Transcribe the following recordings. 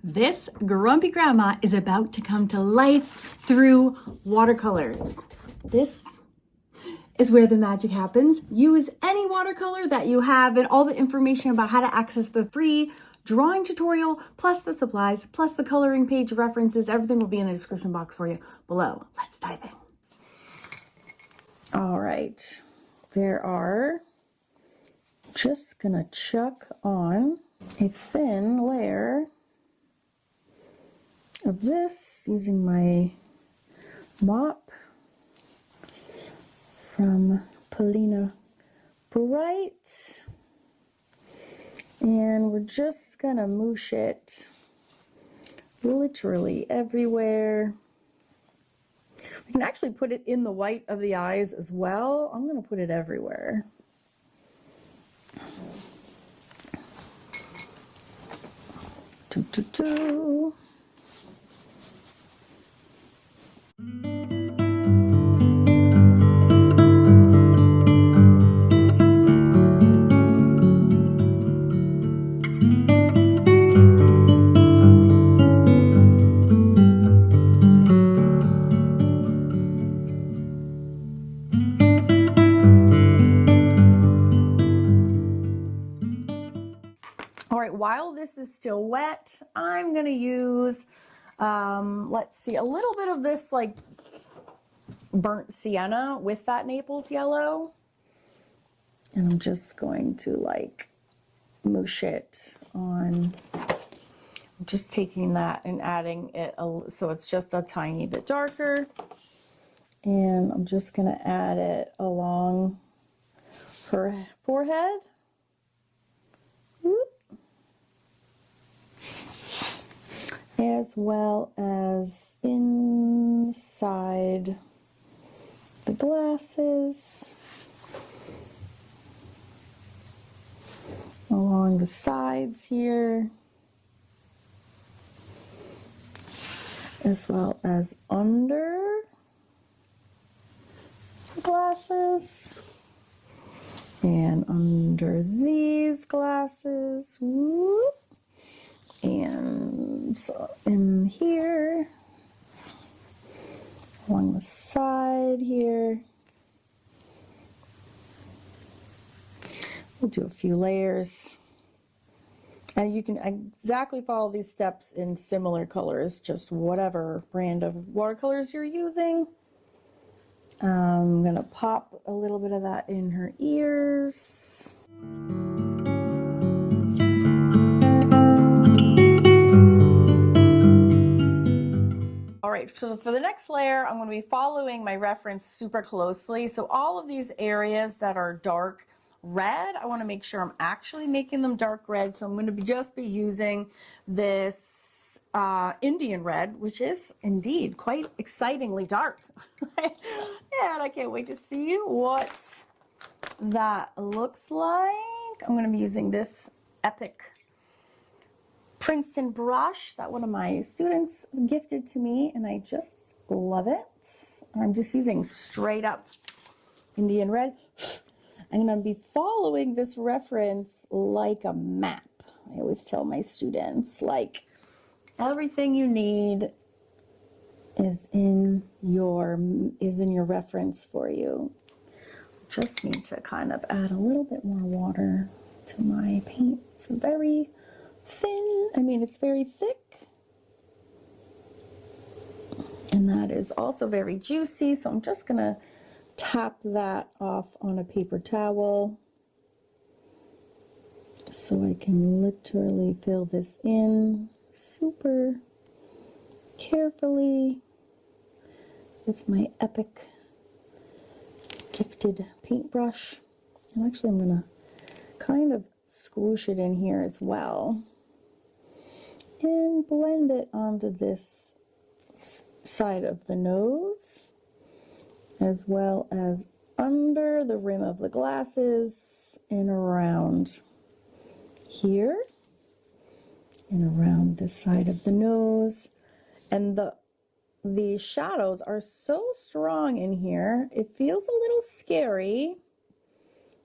This grumpy grandma is about to come to life through watercolors. This is where the magic happens. Use any watercolor that you have, and all the information about how to access the free drawing tutorial, plus the supplies, plus the coloring page references, everything will be in the description box for you below. Let's dive in. All right, there are, just gonna chuck on a thin layer of this using my mop from Polina Bright, and we're just gonna moosh it literally everywhere. We can actually put it in the white of the eyes as well. I'm gonna put it everywhere. Doo-doo-doo. All right, while this is still wet, I'm gonna use, let's see, a little bit of this like burnt sienna with that Naples yellow. And I'm just going to like moosh it on. I'm just taking that and adding it, so it's just a tiny bit darker. And I'm just gonna add it along her forehead. Whoop. As well as inside the glasses, along the sides here, as well as under the glasses and under these glasses. Whoop. And so in here, along the side here, we'll do a few layers. And you can exactly follow these steps in similar colors, just whatever brand of watercolors you're using. I'm gonna pop a little bit of that in her ears. All right, so for the next layer, I'm going to be following my reference super closely. So all of these areas that are dark red, I want to make sure I'm actually making them dark red. So I'm going to just be using this Indian red, which is indeed quite excitingly dark. And I can't wait to see what that looks like. I'm going to be using this Epic Princeton brush that one of my students gifted to me, and I just love it. I'm just using straight up Indian red. I'm going to be following this reference like a map. I always tell my students, like, everything you need is in your reference for you. Just need to kind of add a little bit more water to my paint. It's very thin, I mean, it's very thick, and that is also very juicy, so I'm just gonna tap that off on a paper towel so I can literally fill this in super carefully with my Epic gifted paintbrush. And actually I'm gonna kind of squish it in here as well and blend it onto this side of the nose, as well as under the rim of the glasses and around here and around this side of the nose. And the shadows are so strong in here, it feels a little scary,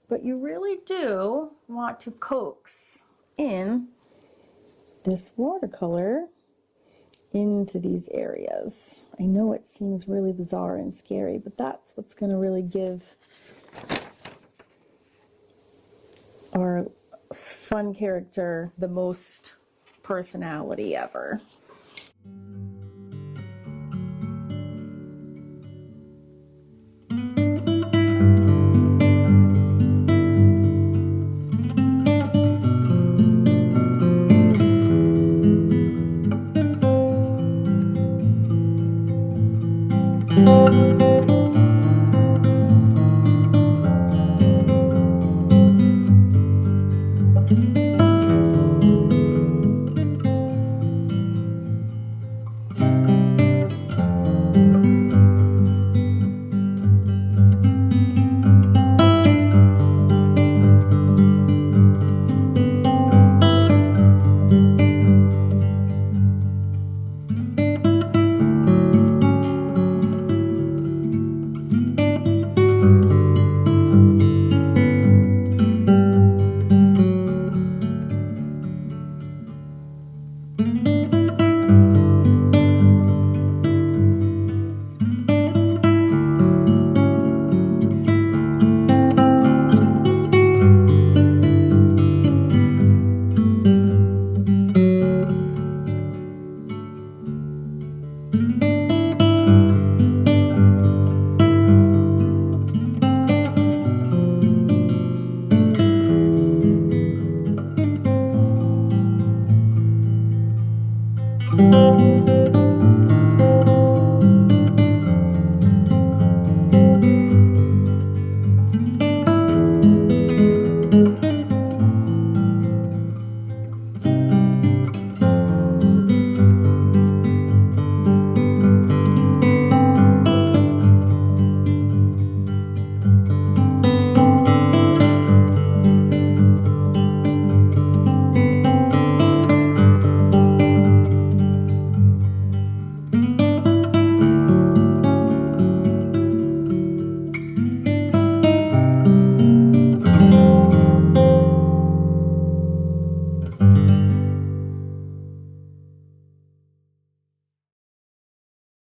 but you really do want to coax in this watercolor into these areas. I know it seems really bizarre and scary, but that's what's going to really give our fun character the most personality ever.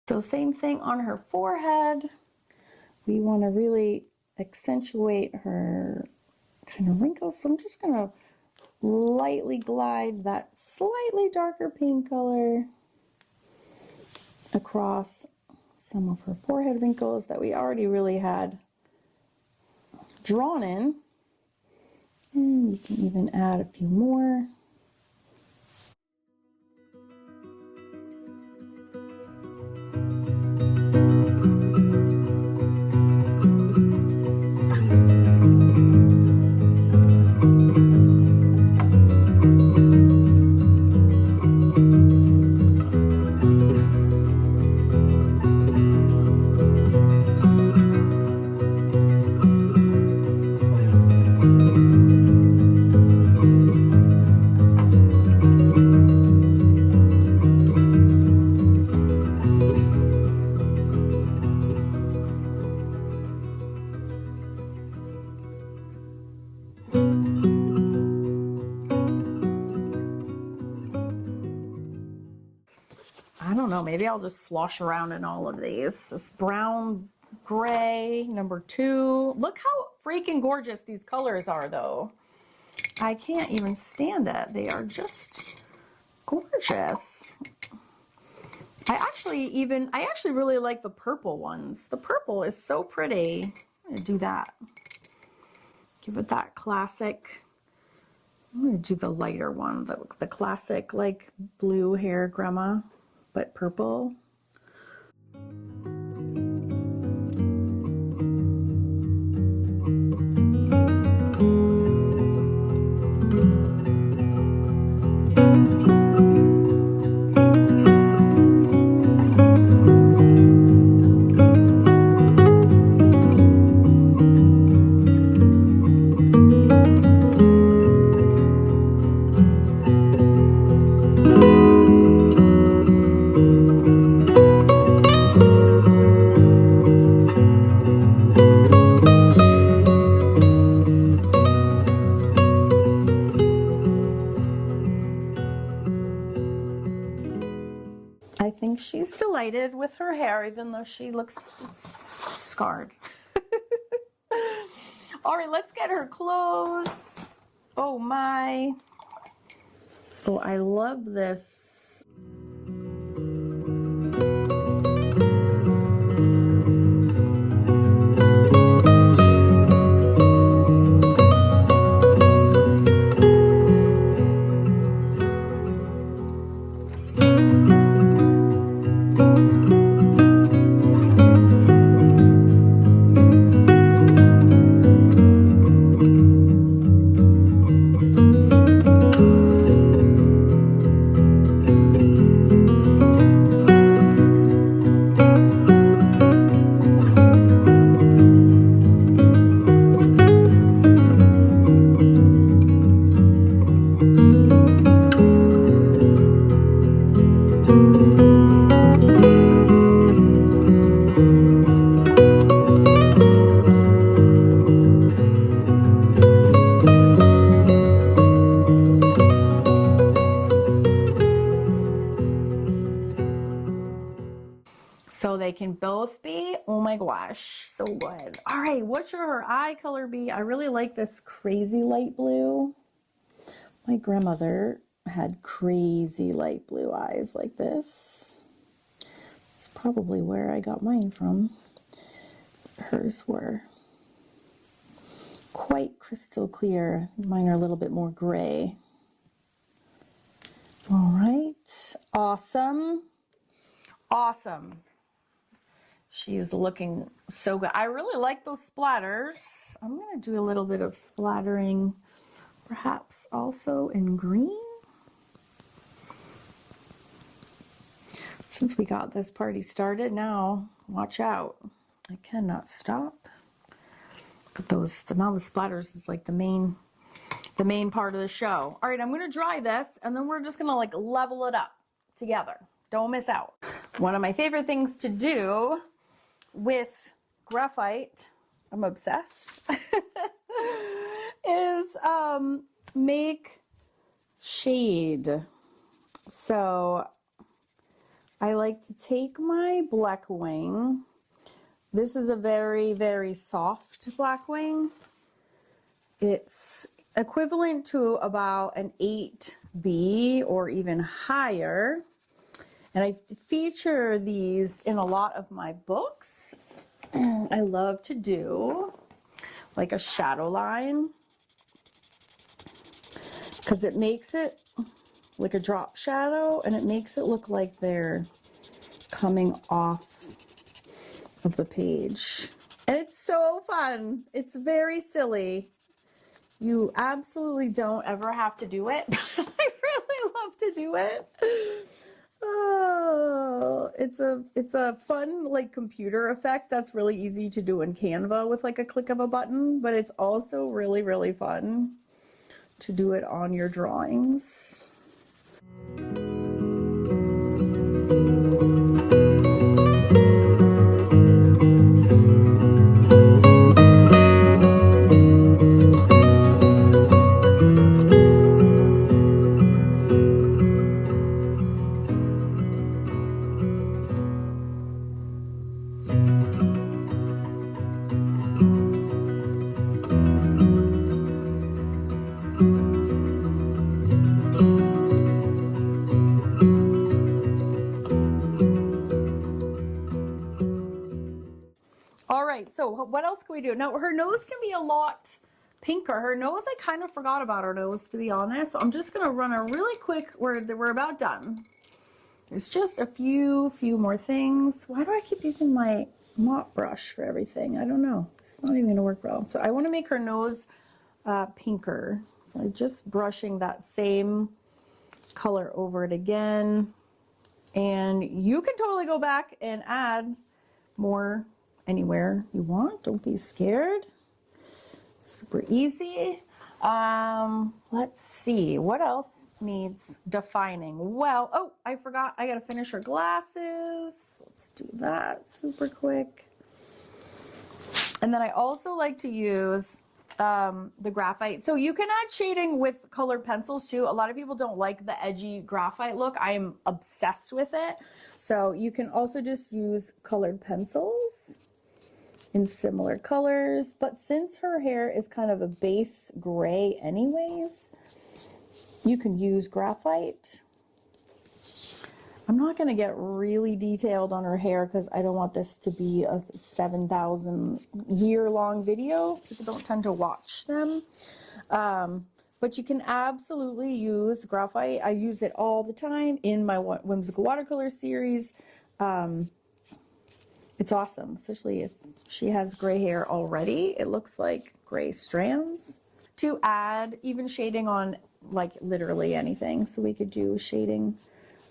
So same thing on her forehead. We want to really accentuate her kind of wrinkles. So I'm just going to lightly glide that slightly darker pink color across some of her forehead wrinkles that we already really had drawn in. And you can even add a few more. I don't know, maybe I'll just slosh around in all of these. This brown, gray, number 2. Look how freaking gorgeous these colors are, though. I can't even stand it. They are just gorgeous. I actually really like the purple ones. The purple is so pretty. I'm gonna do that. Give it that classic. I'm gonna do the lighter one, the classic like blue hair grandma, but purple. I think she's delighted with her hair, even though she looks scarred. All right, let's get her clothes. Oh my. Oh, I love this. So they can both be, oh my gosh, so good. All right, what should her eye color be? I really like this crazy light blue. My grandmother had crazy light blue eyes like this. It's probably where I got mine from. Hers were quite crystal clear. Mine are a little bit more gray. All right, awesome. Awesome. She's looking so good. I really like those splatters. I'm going to do a little bit of splattering, perhaps also in green. Since we got this party started, now watch out. I cannot stop. But now the splatters is like the main part of the show. All right, I'm going to dry this, and then we're just going to like level it up together. Don't miss out. One of my favorite things to do with graphite, I'm obsessed, is make shade. So I like to take my Blackwing. This is a very, very soft Blackwing. It's equivalent to about an 8B or even higher. And I feature these in a lot of my books. I love to do like a shadow line because it makes it like a drop shadow and it makes it look like they're coming off of the page. And it's so fun. It's very silly. You absolutely don't ever have to do it. I really love to do it. Oh, it's a fun like computer effect that's really easy to do in Canva with like a click of a button, but it's also really, really fun to do it on your drawings. So what else can we do? Now her nose can be a lot pinker. Her nose, I kind of forgot about her nose, to be honest. So I'm just going to run a really quick, we're about done. There's just a few more things. Why do I keep using my mop brush for everything? I don't know. It's not even going to work well. So I want to make her nose pinker. So I'm just brushing that same color over it again. And you can totally go back and add more anywhere you want. Don't be scared. Super easy. Let's see what else needs defining. Well, oh, I forgot, I gotta finish her glasses. Let's do that super quick. And then I also like to use the graphite. So you can add shading with colored pencils too. A lot of people don't like the edgy graphite look. I am obsessed with it. So you can also just use colored pencils in similar colors. But since her hair is kind of a base gray anyways, you can use graphite. I'm not going to get really detailed on her hair because I don't want this to be a 7,000 year long video. People don't tend to watch them. But you can absolutely use graphite. I use it all the time in my Whimsical watercolor series. It's awesome, especially if she has gray hair already. It looks like gray strands. To add even shading on like literally anything. So we could do shading,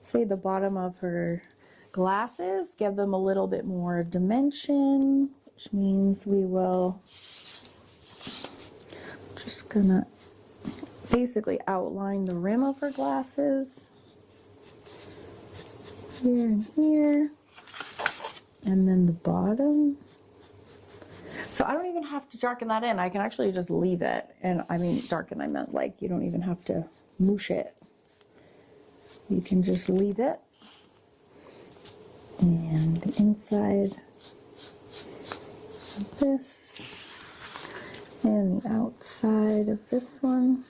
say the bottom of her glasses, give them a little bit more dimension, which means we will just gonna basically outline the rim of her glasses here and here, and then the bottom. So I don't even have to darken that in. I can actually just leave it. And I mean darken, I meant like you don't even have to moosh it. You can just leave it. And the inside of this, and the outside of this one.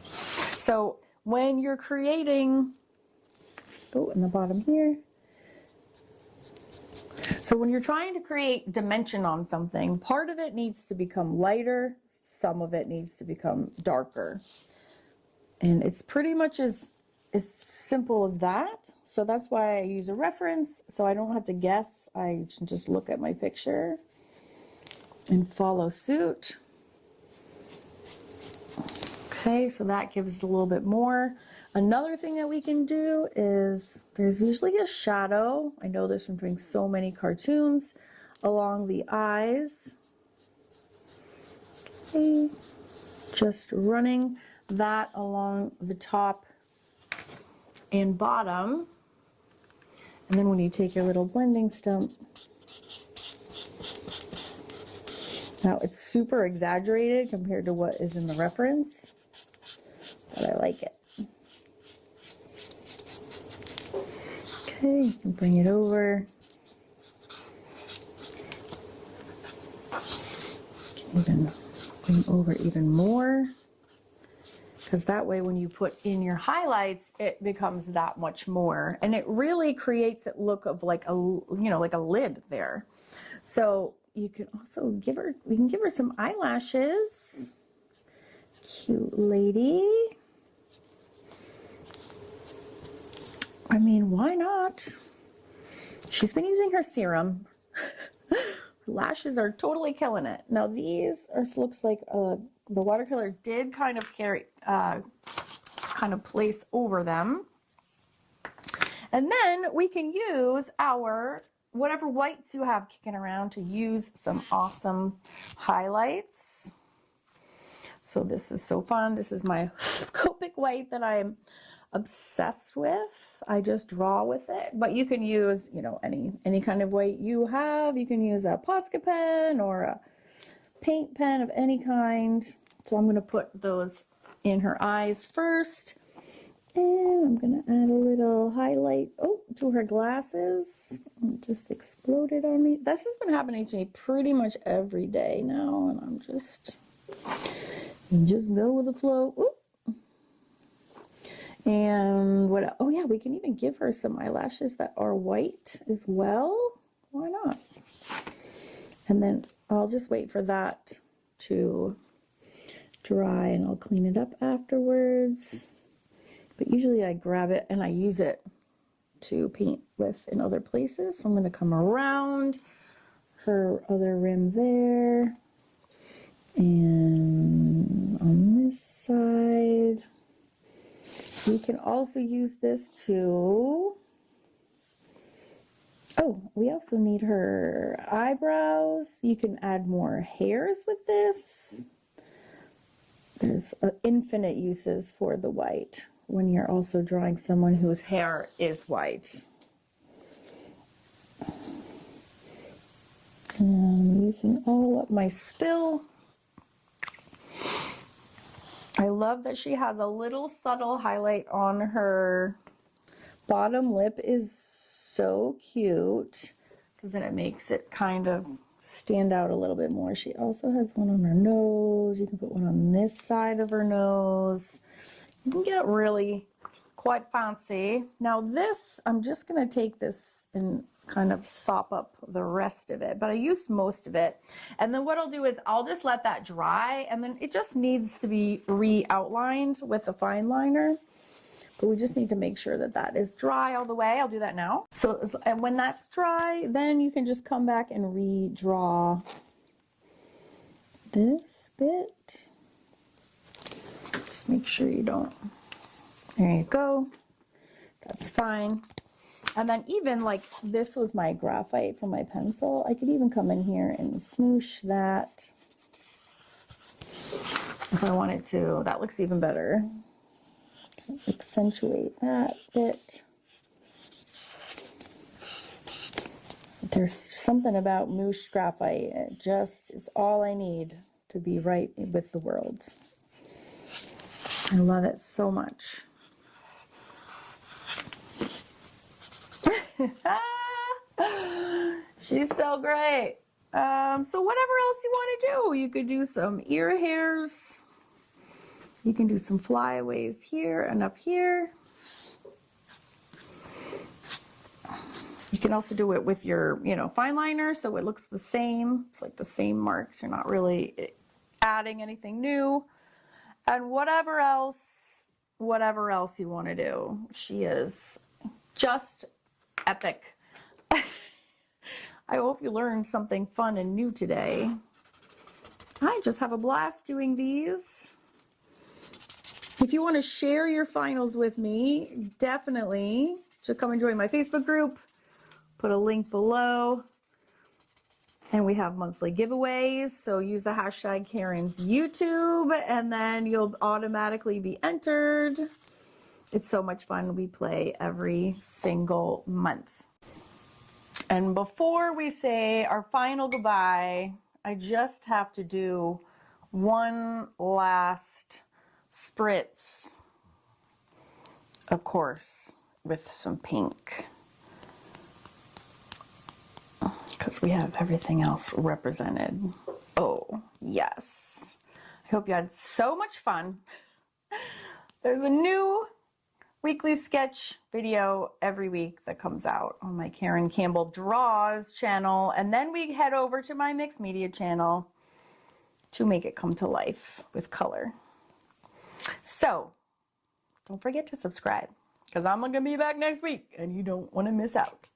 So when you're creating, oh, and the bottom here. So when you're trying to create dimension on something, part of it needs to become lighter, some of it needs to become darker. And it's pretty much as simple as that. So that's why I use a reference, so I don't have to guess. I just look at my picture and follow suit. Okay, so that gives it a little bit more. Another thing that we can do is there's usually a shadow. I know this from doing so many cartoons along the eyes. Okay, just running that along the top and bottom. And then when you take your little blending stump, now it's super exaggerated compared to what is in the reference, but I like it. Okay, you can bring it over. You can even bring over even more, because that way when you put in your highlights, it becomes that much more, and it really creates a look of like a, you know, like a lid there. So you can also give her, we can give her some eyelashes. Cute lady. I mean, why not? She's been using her serum. Her lashes are totally killing it. Now these are, looks like the watercolor did kind of carry, kind of place over them. And then we can use our, whatever whites you have kicking around, to use some awesome highlights. So this is so fun. This is my Copic white that I'm obsessed with. I just draw with it, but you can use, you know, any kind of white you have. You can use a Posca pen or a paint pen of any kind. So I'm going to put those in her eyes first, and I'm going to add a little highlight to her glasses. It just exploded on me. This has been happening to me pretty much every day now, and I'm just go with the flow. Ooh. And what, oh yeah, we can even give her some eyelashes that are white as well. Why not? And then I'll just wait for that to dry, and I'll clean it up afterwards. But usually I grab it and I use it to paint with in other places. So I'm going to come around her other rim there, and on this side. We can also use this to, oh, we also need her eyebrows. You can add more hairs with this. There's infinite uses for the white when you're also drawing someone whose hair is white. And I'm using all up my spill. I love that she has a little subtle highlight on her bottom lip. Is so cute because then it makes it kind of stand out a little bit more. She also has one on her nose. You can put one on this side of her nose. You can get really quite fancy. Now this, I'm just going to take this and kind of sop up the rest of it, but I used most of it. And then what I'll do is I'll just let that dry, and then it just needs to be re-outlined with a fine liner. But we just need to make sure that that is dry all the way. I'll do that now. So and when that's dry, then you can just come back and redraw this bit. Just make sure you don't. There you go. That's fine. And then even like this was my graphite for my pencil. I could even come in here and smoosh that if I wanted to. That looks even better. Accentuate that bit. There's something about mooshed graphite. It just is all I need to be right with the world. I love it so much. She's so great. So whatever else you want to do, you could do some ear hairs. You can do some flyaways here and up here. You can also do it with your, fine liner, so it looks the same. It's like the same marks. You're not really adding anything new. And whatever else you want to do. She is just epic. I hope you learned something fun and new today. I just have a blast doing these. If you want to share your finals with me, definitely should come and join my Facebook group. Put a link below. And we have monthly giveaways, so use the hashtag Karen's YouTube, and then you'll automatically be entered. It's so much fun. We play every single month. And before we say our final goodbye, I just have to do one last spritz, of course, with some pink, because we have everything else represented. Oh, yes. I hope you had so much fun. There's a new weekly sketch video every week that comes out on my Karen Campbell DRAWS channel, and then we head over to my mixed media channel to make it come to life with color. So don't forget to subscribe, because I'm going to be back next week and you don't want to miss out.